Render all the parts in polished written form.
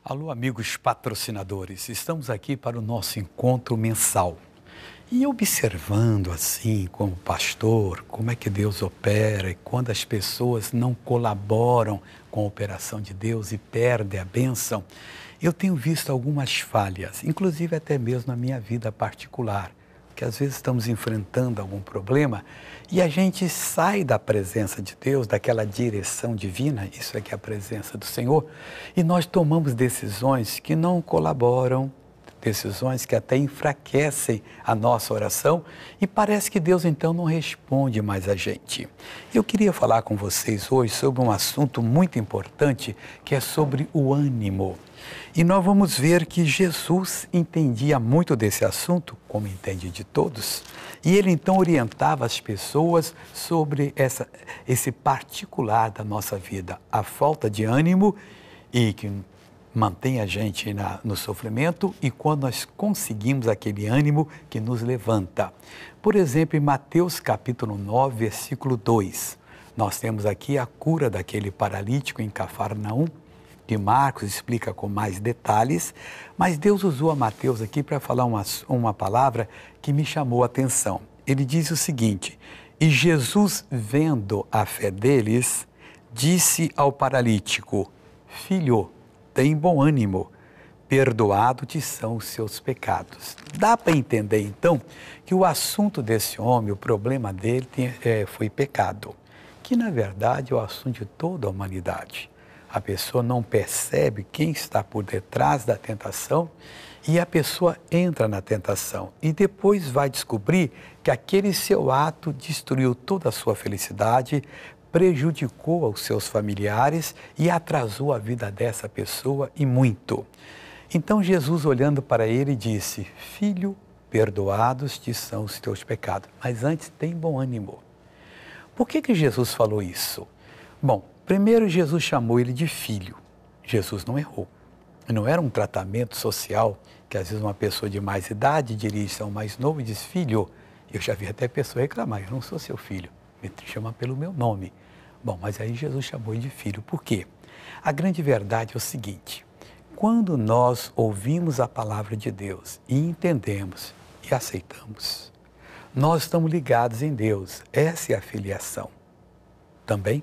Alô, amigos patrocinadores, estamos aqui para o nosso encontro mensal. E observando assim, como pastor, como é que Deus opera e quando as pessoas não colaboram com a operação de Deus e perdem a bênção, eu tenho visto algumas falhas, inclusive até mesmo na minha vida particular, que às vezes estamos enfrentando algum problema e a gente sai da presença de Deus, daquela direção divina, isso é que é a presença do Senhor, e nós tomamos decisões que não colaboram, decisões que até enfraquecem a nossa oração e parece que Deus então não responde mais a gente. Eu queria falar com vocês hoje sobre um assunto muito importante que é sobre o ânimo. E nós vamos ver que Jesus entendia muito desse assunto, como entende de todos, e ele então orientava as pessoas sobre esse particular da nossa vida, a falta de ânimo e que mantém a gente no sofrimento e quando nós conseguimos aquele ânimo que nos levanta. Por exemplo, em Mateus capítulo 9, versículo 2, nós temos aqui a cura daquele paralítico em Cafarnaum, que Marcos explica com mais detalhes, mas Deus usou a Mateus aqui para falar uma palavra que me chamou a atenção. Ele diz o seguinte: e Jesus, vendo a fé deles, disse ao paralítico: filho, tem bom ânimo, perdoado te são os seus pecados. Dá para entender então que o assunto desse homem, o problema dele foi pecado, que na verdade é o assunto de toda a humanidade. A pessoa não percebe quem está por detrás da tentação e a pessoa entra na tentação e depois vai descobrir que aquele seu ato destruiu toda a sua felicidade, prejudicou aos seus familiares e atrasou a vida dessa pessoa e muito. Então Jesus, olhando para ele, disse: filho, perdoados te são os teus pecados, mas antes tem bom ânimo. Por que Jesus falou isso? Bom, primeiro, Jesus chamou ele de filho. Jesus não errou. Não era um tratamento social que às vezes uma pessoa de mais idade dirige a um mais novo e diz: filho. Eu já vi até pessoa reclamar: eu não sou seu filho, me chama pelo meu nome. Bom, mas aí Jesus chamou ele de filho. Por quê? A grande verdade é o seguinte: quando nós ouvimos a palavra de Deus e entendemos e aceitamos, nós estamos ligados em Deus. Essa é a filiação. Também,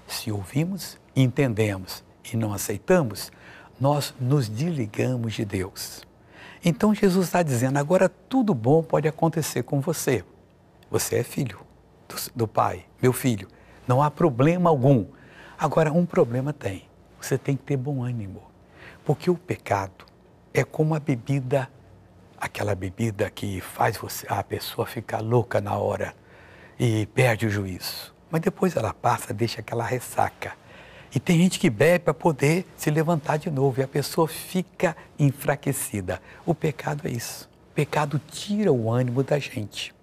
se ouvimos, entendemos e não aceitamos, nós nos desligamos de Deus. Então Jesus está dizendo: agora tudo bom pode acontecer com você. Você é filho do Pai, meu filho. Não há problema algum. Agora, um problema tem. Você tem que ter bom ânimo. Porque o pecado é como a bebida, aquela bebida que faz a pessoa ficar louca na hora e perde o juízo. Mas depois ela passa, deixa aquela ressaca. E tem gente que bebe para poder se levantar de novo e a pessoa fica enfraquecida. O pecado é isso. O pecado tira o ânimo da gente.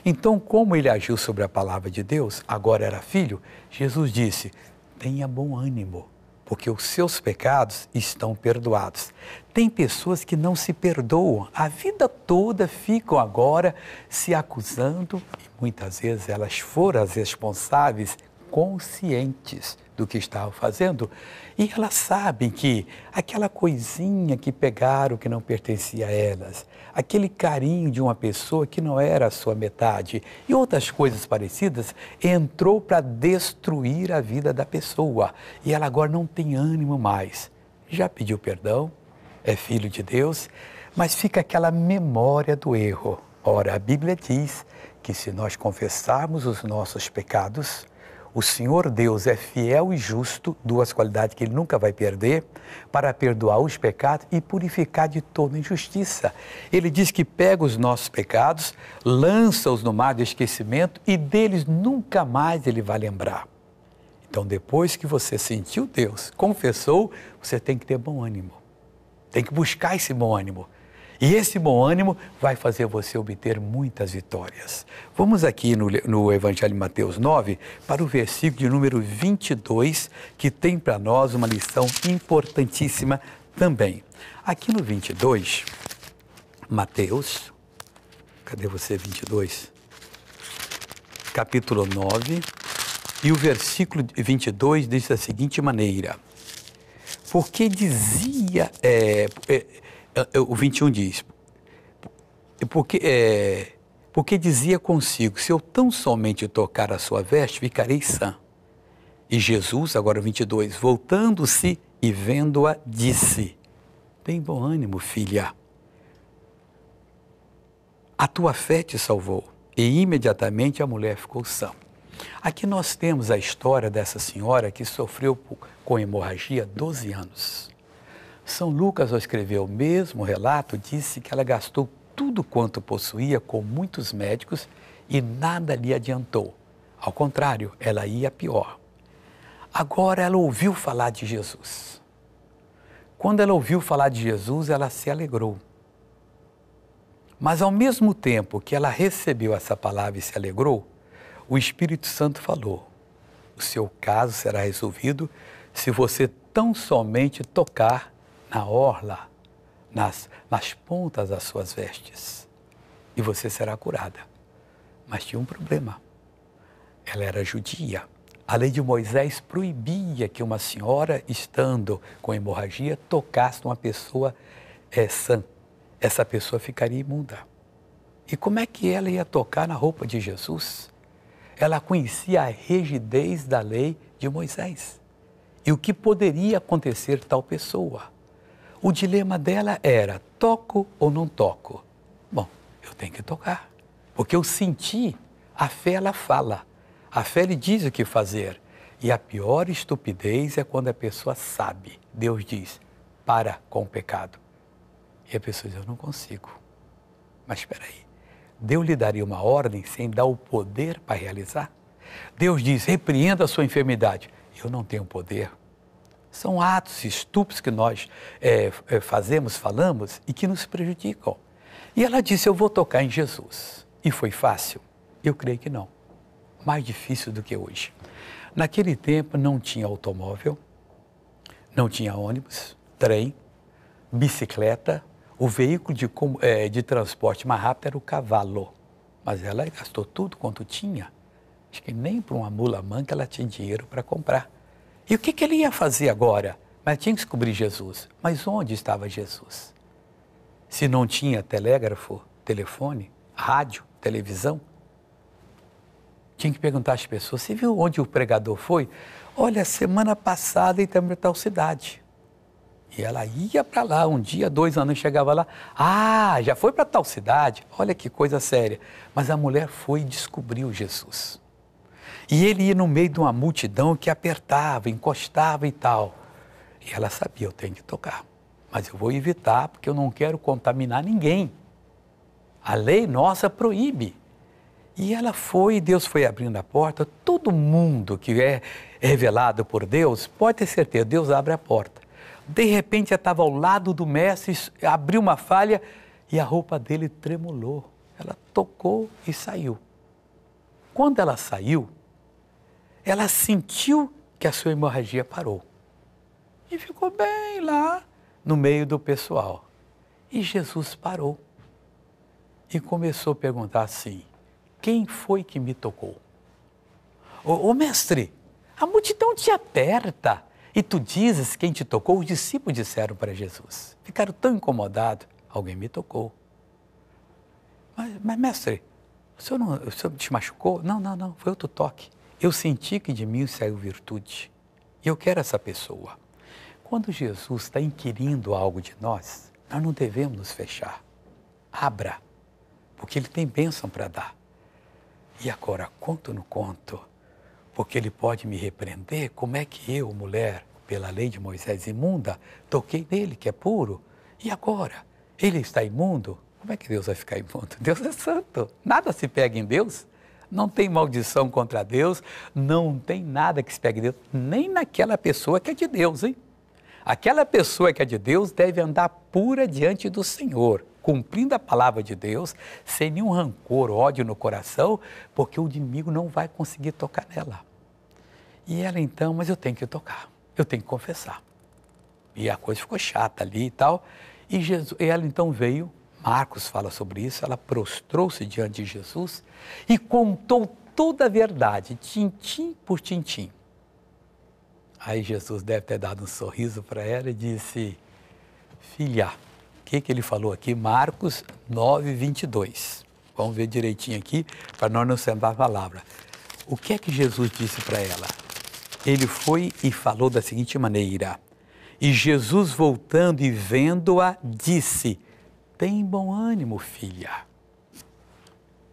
Então, como ele agiu sobre a palavra de Deus, agora era filho, Jesus disse: tenha bom ânimo, porque os seus pecados estão perdoados. Tem pessoas que não se perdoam, a vida toda ficam agora se acusando e muitas vezes elas foram as responsáveis conscientes do que estavam fazendo e elas sabem que aquela coisinha que pegaram que não pertencia a elas, aquele carinho de uma pessoa que não era a sua metade e outras coisas parecidas, entrou para destruir a vida da pessoa e ela agora não tem ânimo mais. Já pediu perdão, é filho de Deus, mas fica aquela memória do erro. Ora, a Bíblia diz que se nós confessarmos os nossos pecados, o Senhor Deus é fiel e justo, duas qualidades que Ele nunca vai perder, para perdoar os pecados e purificar de toda injustiça. Ele diz que pega os nossos pecados, lança-os no mar do esquecimento e deles nunca mais Ele vai lembrar. Então, depois que você sentiu Deus, confessou, você tem que ter bom ânimo. Tem que buscar esse bom ânimo. E esse bom ânimo vai fazer você obter muitas vitórias. Vamos aqui no Evangelho de Mateus 9, para o versículo de número 22, que tem para nós uma lição importantíssima também. Aqui no 22, Mateus, cadê você, 22? capítulo 9, e o versículo 22 diz da seguinte maneira: porque dizia, o 21 diz, porque dizia consigo, se eu tão somente tocar a sua veste, ficarei sã. E Jesus, agora o 22, voltando-se e vendo-a, disse: tem bom ânimo, filha, a tua fé te salvou. E imediatamente a mulher ficou sã. Aqui nós temos a história dessa senhora que sofreu com hemorragia 12 anos. São Lucas, ao escrever o mesmo relato, disse que ela gastou tudo quanto possuía com muitos médicos e nada lhe adiantou. Ao contrário, ela ia pior. Agora ela ouviu falar de Jesus. Quando ela ouviu falar de Jesus, ela se alegrou. Mas ao mesmo tempo que ela recebeu essa palavra e se alegrou, o Espírito Santo falou: o seu caso será resolvido se você tão somente tocar na orla, nas pontas das suas vestes, e você será curada. Mas tinha um problema. Ela era judia. A lei de Moisés proibia que uma senhora, estando com hemorragia, tocasse numa pessoa sã. Essa pessoa ficaria imunda. E como é que ela ia tocar na roupa de Jesus? Ela conhecia a rigidez da lei de Moisés e o que poderia acontecer tal pessoa. O dilema dela era: toco ou não toco? Bom, eu tenho que tocar, porque eu senti. A fé, ela fala. A fé lhe diz o que fazer. E a pior estupidez é quando a pessoa sabe. Deus diz: para com o pecado. E a pessoa diz: eu não consigo. Mas espera aí, Deus lhe daria uma ordem sem dar o poder para realizar? Deus diz: repreenda a sua enfermidade. Eu não tenho poder. São atos estúpidos que nós falamos e que nos prejudicam. E ela disse: eu vou tocar em Jesus. E foi fácil? Eu creio que não. Mais difícil do que hoje. Naquele tempo não tinha automóvel, não tinha ônibus, trem, bicicleta. O veículo de transporte mais rápido era o cavalo. Mas ela gastou tudo quanto tinha. Acho que nem para uma mula manca ela tinha dinheiro para comprar. E o que ele ia fazer agora? Mas tinha que descobrir Jesus. Mas onde estava Jesus? Se não tinha telégrafo, telefone, rádio, televisão, tinha que perguntar às pessoas: você viu onde o pregador foi? Olha, semana passada em tal cidade. E ela ia para lá, um dia, 2 anos, chegava lá: ah, já foi para tal cidade? Olha que coisa séria. Mas a mulher foi e descobriu Jesus. E ele ia no meio de uma multidão que apertava, encostava e tal. E ela sabia: eu tenho que tocar, mas eu vou evitar porque eu não quero contaminar ninguém. A lei nossa proíbe. E ela foi, Deus foi abrindo a porta. Todo mundo que é revelado por Deus, pode ter certeza, Deus abre a porta. De repente, ela estava ao lado do mestre, abriu uma falha e a roupa dele tremulou. Ela tocou e saiu. Quando ela saiu, ela sentiu que a sua hemorragia parou. E ficou bem lá no meio do pessoal. E Jesus parou e começou a perguntar assim: quem foi que me tocou? Ô mestre, a multidão te aperta e tu dizes quem te tocou. Os discípulos disseram para Jesus. Ficaram tão incomodados. Alguém me tocou. Mas mestre, o senhor te machucou? Não, foi outro toque. Eu senti que de mim saiu virtude. E eu quero essa pessoa. Quando Jesus está inquirindo algo de nós, nós não devemos nos fechar. Abra, porque Ele tem bênção para dar. E agora, conto ou não conto? Porque Ele pode me repreender. Como é que eu, mulher, pela lei de Moisés imunda, toquei nele, que é puro? E agora? Ele está imundo? Como é que Deus vai ficar imundo? Deus é santo. Nada se pega em Deus. Não tem maldição contra Deus. Não tem nada que se pegue em Deus. Nem naquela pessoa que é de Deus, hein? Aquela pessoa que é de Deus deve andar pura diante do Senhor, cumprindo a palavra de Deus, sem nenhum rancor, ódio no coração, porque o inimigo não vai conseguir tocar nela. E ela então: mas eu tenho que tocar, eu tenho que confessar. E a coisa ficou chata ali e tal. E ela então veio, Marcos fala sobre isso, ela prostrou-se diante de Jesus e contou toda a verdade, tintim por tintim. Aí Jesus deve ter dado um sorriso para ela e disse, filha, o que ele falou aqui? Marcos 9, 22. Vamos ver direitinho aqui, para nós não sentar a palavra. O que é que Jesus disse para ela? Ele foi e falou da seguinte maneira, e Jesus voltando e vendo-a, disse, tem bom ânimo, filha.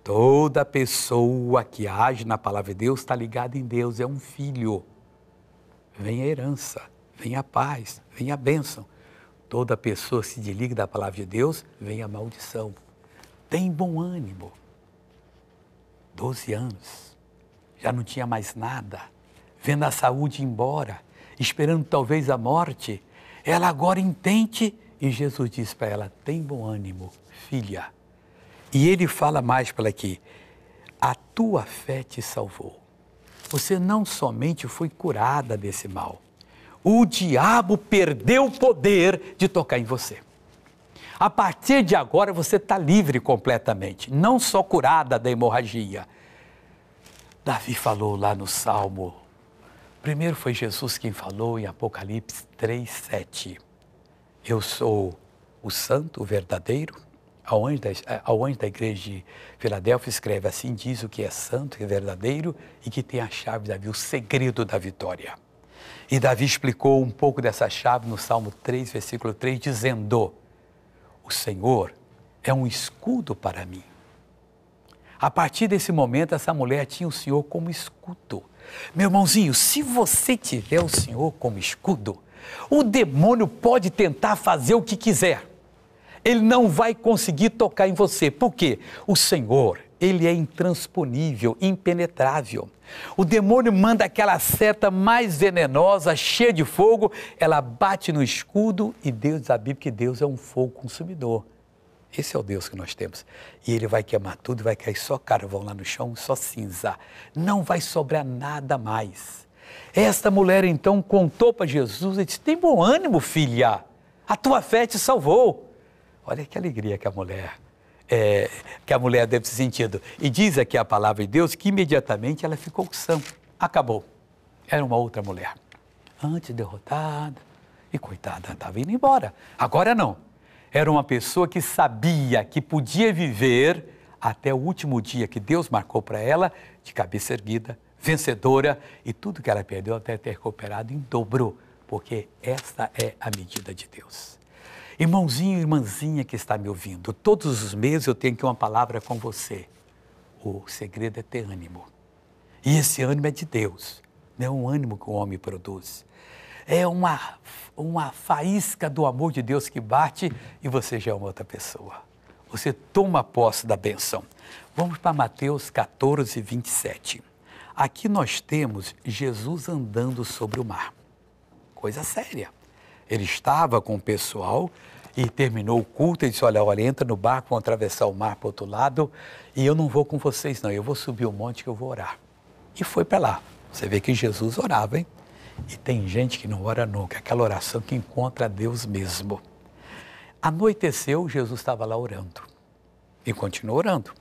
Toda pessoa que age na palavra de Deus está ligada em Deus, é um filho. Vem a herança, vem a paz, vem a bênção. Toda pessoa que se desliga da palavra de Deus, vem a maldição. Tem bom ânimo. 12 anos, já não tinha mais nada, vendo a saúde ir embora, esperando talvez a morte. Ela agora entende e Jesus diz para ela, tem bom ânimo, filha. E ele fala mais para ela aqui, a tua fé te salvou. Você não somente foi curada desse mal, o diabo perdeu o poder de tocar em você. A partir de agora você está livre completamente, não só curada da hemorragia. Davi falou lá no Salmo, primeiro foi Jesus quem falou em Apocalipse 3, 7. Eu sou o santo, o verdadeiro. Ao anjo da igreja de Filadélfia escreve assim, diz o que é santo, que é verdadeiro e que tem a chave de Davi, o segredo da vitória. E Davi explicou um pouco dessa chave no Salmo 3, versículo 3, dizendo, o Senhor é um escudo para mim. A partir desse momento, essa mulher tinha o Senhor como escudo. Meu irmãozinho, se você tiver o Senhor como escudo, o demônio pode tentar fazer o que quiser. Ele não vai conseguir tocar em você. Por quê? O Senhor, ele é intransponível, impenetrável. O demônio manda aquela seta mais venenosa, cheia de fogo, ela bate no escudo e Deus diz a Bíblia que Deus é um fogo consumidor. Esse é o Deus que nós temos. E ele vai queimar tudo, vai cair só carvão lá no chão, só cinza. Não vai sobrar nada mais. Esta mulher então contou para Jesus e disse, tem bom ânimo, filha, a tua fé te salvou. Olha que alegria que a mulher deve ter sentido. E diz aqui a palavra de Deus que imediatamente ela ficou sã. Acabou. Era uma outra mulher. Antes derrotada e coitada, estava indo embora. Agora não. Era uma pessoa que sabia que podia viver até o último dia que Deus marcou para ela, de cabeça erguida, vencedora, e tudo que ela perdeu até ter recuperado em dobro, porque esta é a medida de Deus. Irmãozinho e irmãzinha que está me ouvindo, todos os meses eu tenho aqui uma palavra com você. O segredo é ter ânimo. E esse ânimo é de Deus, não é um ânimo que o homem produz. É uma faísca do amor de Deus que bate e você já é uma outra pessoa. Você toma posse da bênção. Vamos para Mateus 14, 27. Aqui nós temos Jesus andando sobre o mar. Coisa séria. Ele estava com o pessoal e terminou o culto e disse, olha, entra no barco, vamos atravessar o mar para o outro lado e eu não vou com vocês não, eu vou subir o monte que eu vou orar. E foi para lá. Você vê que Jesus orava, hein? E tem gente que não ora nunca, aquela oração que encontra Deus mesmo. Anoiteceu, Jesus estava lá orando e continuou orando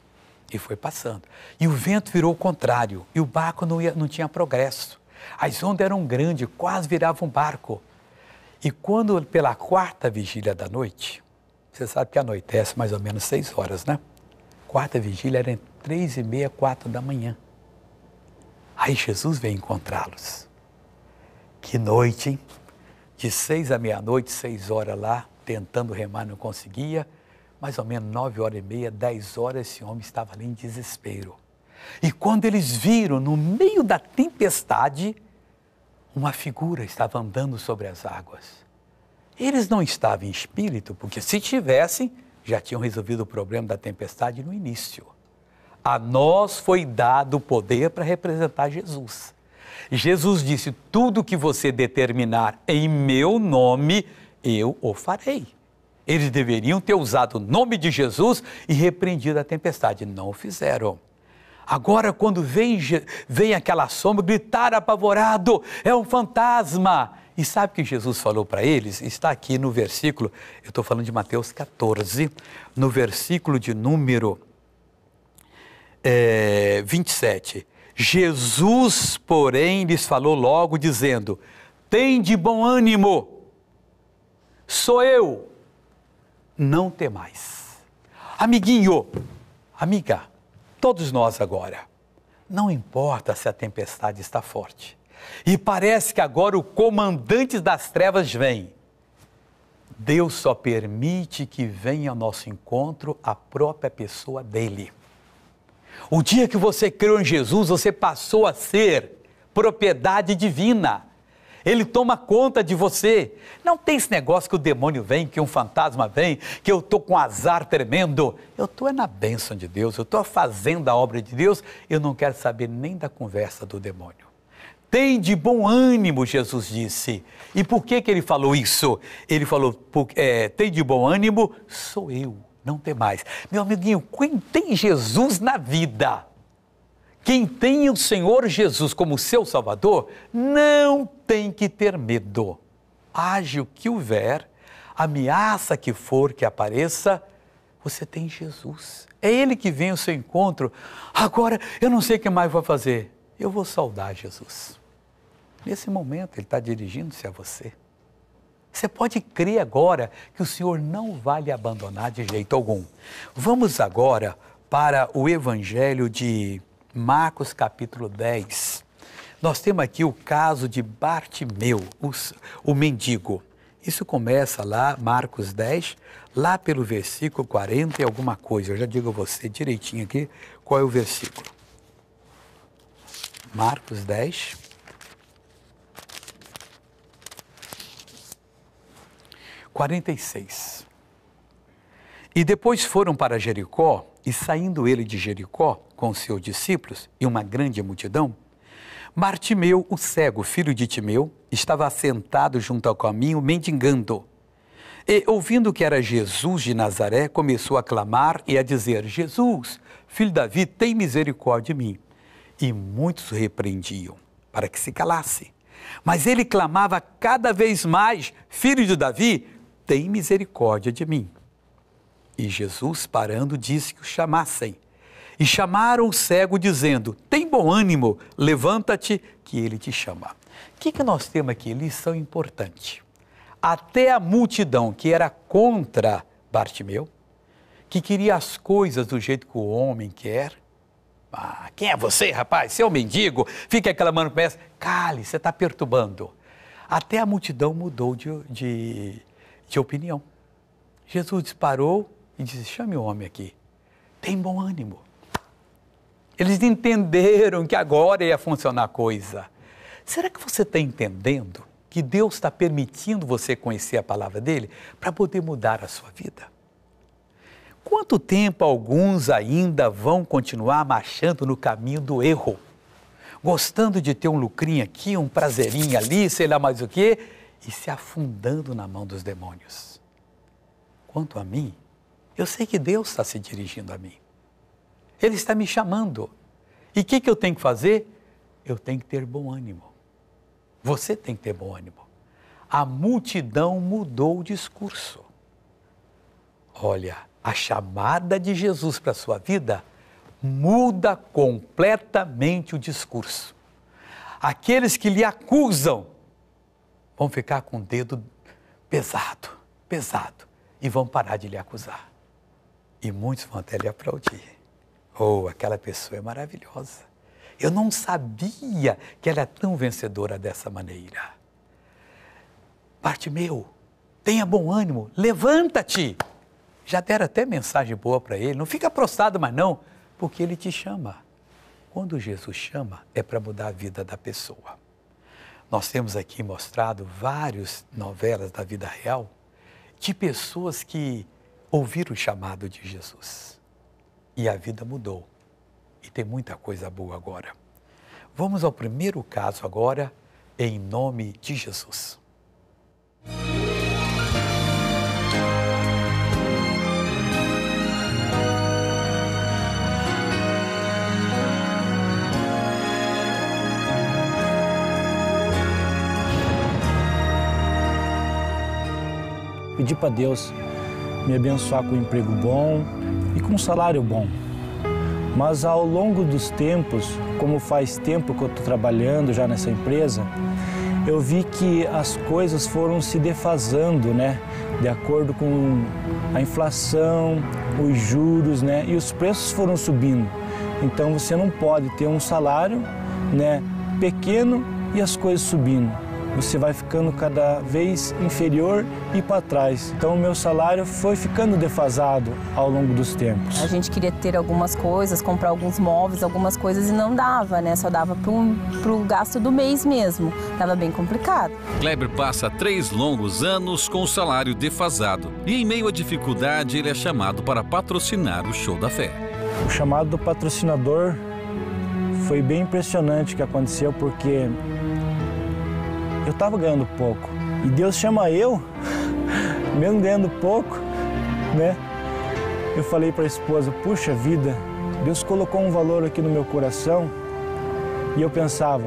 e foi passando. E o vento virou o contrário e o barco não tinha progresso. As ondas eram grandes, quase viravam um barco. E quando, pela quarta vigília da noite, você sabe que anoitece mais ou menos 6 horas, né? Quarta vigília era entre 3h30 e 4 da manhã. Aí Jesus veio encontrá-los. Que noite, hein? De 6 à meia-noite, 6 horas lá, tentando remar, não conseguia. Mais ou menos 9h30, 10 horas, esse homem estava ali em desespero. E quando eles viram, no meio da tempestade, uma figura estava andando sobre as águas. Eles não estavam em espírito, porque se tivessem, já tinham resolvido o problema da tempestade no início. A nós foi dado o poder para representar Jesus. Jesus disse, tudo que você determinar em meu nome, eu o farei. Eles deveriam ter usado o nome de Jesus e repreendido a tempestade. Não o fizeram. Agora, quando vem aquela sombra, gritar apavorado, é um fantasma. E sabe o que Jesus falou para eles? Está aqui no versículo, eu estou falando de Mateus 14, no versículo de número 27. Jesus, porém, lhes falou logo, dizendo: tende bom ânimo, sou eu, não temais. Amiguinho, amiga, todos nós agora, não importa se a tempestade está forte, e parece que agora o comandante das trevas vem, Deus só permite que venha ao nosso encontro a própria pessoa dele. O dia que você creu em Jesus, você passou a ser propriedade divina. Ele toma conta de você. Não tem esse negócio que o demônio vem, que um fantasma vem, que eu estou com azar tremendo. Eu estou na bênção de Deus, eu estou fazendo a obra de Deus, eu não quero saber nem da conversa do demônio. Tem de bom ânimo, Jesus disse. E por que ele falou isso? Ele falou, tem de bom ânimo, sou eu, não tem mais. Meu amiguinho, quem tem Jesus na vida, quem tem o Senhor Jesus como seu Salvador, não tem que ter medo. Age o que houver, ameaça que for que apareça, você tem Jesus. É Ele que vem ao seu encontro. Agora, eu não sei o que mais vou fazer. Eu vou saudar Jesus. Nesse momento, Ele está dirigindo-se a você. Você pode crer agora que o Senhor não vai lhe abandonar de jeito algum. Vamos agora para o Evangelho de Marcos capítulo 10. Nós temos aqui o caso de Bartimeu, o mendigo. Isso começa lá, Marcos 10, lá pelo versículo 40 e alguma coisa. Eu já digo a você direitinho aqui qual é o versículo. Marcos 10. 46. E depois foram para Jericó, e saindo ele de Jericó com os seus discípulos e uma grande multidão, Bartimeu, o cego, filho de Timeu, estava assentado junto ao caminho, mendigando. E, ouvindo que era Jesus de Nazaré, começou a clamar e a dizer: Jesus, filho de Davi, tem misericórdia de mim. E muitos o repreendiam, para que se calasse. Mas ele clamava cada vez mais: Filho de Davi, tem misericórdia de mim. E Jesus, parando, disse que o chamassem. E chamaram o cego, dizendo: tem bom ânimo, levanta-te, que ele te chama. O que nós temos aqui? Lição importante. Até a multidão que era contra Bartimeu, que queria as coisas do jeito que o homem quer. Ah, quem é você, rapaz? Você é um mendigo? Fica clamando com essa. Cale, você está perturbando. Até a multidão mudou de opinião. Jesus disparou e disse: chame o homem aqui. Tem bom ânimo. Eles entenderam que agora ia funcionar a coisa. Será que você está entendendo que Deus está permitindo você conhecer a palavra dele para poder mudar a sua vida? Quanto tempo alguns ainda vão continuar marchando no caminho do erro, gostando de ter um lucrinho aqui, um prazerinho ali, sei lá mais o quê, e se afundando na mão dos demônios? Quanto a mim, eu sei que Deus está se dirigindo a mim. Ele está me chamando. E o que eu tenho que fazer? Eu tenho que ter bom ânimo. Você tem que ter bom ânimo. A multidão mudou o discurso. Olha, a chamada de Jesus para a sua vida muda completamente o discurso. Aqueles que lhe acusam vão ficar com o dedo pesado, e vão parar de lhe acusar. E muitos vão até lhe aplaudir. Oh, aquela pessoa é maravilhosa. Eu não sabia que ela é tão vencedora dessa maneira. Bartimeu, tenha bom ânimo, levanta-te. Já deram até mensagem boa para ele, não fica prostrado mais não, porque ele te chama. Quando Jesus chama, é para mudar a vida da pessoa. Nós temos aqui mostrado várias novelas da vida real de pessoas que ouviram o chamado de Jesus. E a vida mudou. E tem muita coisa boa agora. Vamos ao primeiro caso agora, em nome de Jesus. Pedir para Deus me abençoar com um emprego bom e com um salário bom. Mas ao longo dos tempos, como faz tempo que eu estou trabalhando já nessa empresa, eu vi que as coisas foram se defasando, né? De acordo com a inflação, os juros, né? E os preços foram subindo. Então você não pode ter um salário, né, pequeno e as coisas subindo. Você vai ficando cada vez inferior e para trás. Então o meu salário foi ficando defasado ao longo dos tempos. A gente queria ter algumas coisas, comprar alguns móveis, algumas coisas e não dava, né? Só dava pro gasto do mês mesmo. Tava bem complicado. Kleber passa 3 longos anos com o salário defasado. E em meio à dificuldade, ele é chamado para patrocinar o Show da Fé. O chamado do patrocinador foi bem impressionante o que aconteceu, porque eu estava ganhando pouco. E Deus chama eu, mesmo ganhando pouco, né? Eu falei para a esposa, puxa vida, Deus colocou um valor aqui no meu coração. E eu pensava,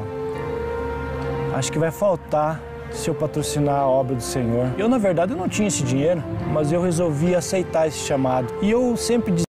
acho que vai faltar se eu patrocinar a obra do Senhor. Eu, na verdade, eu não tinha esse dinheiro, mas eu resolvi aceitar esse chamado. E eu sempre dizia,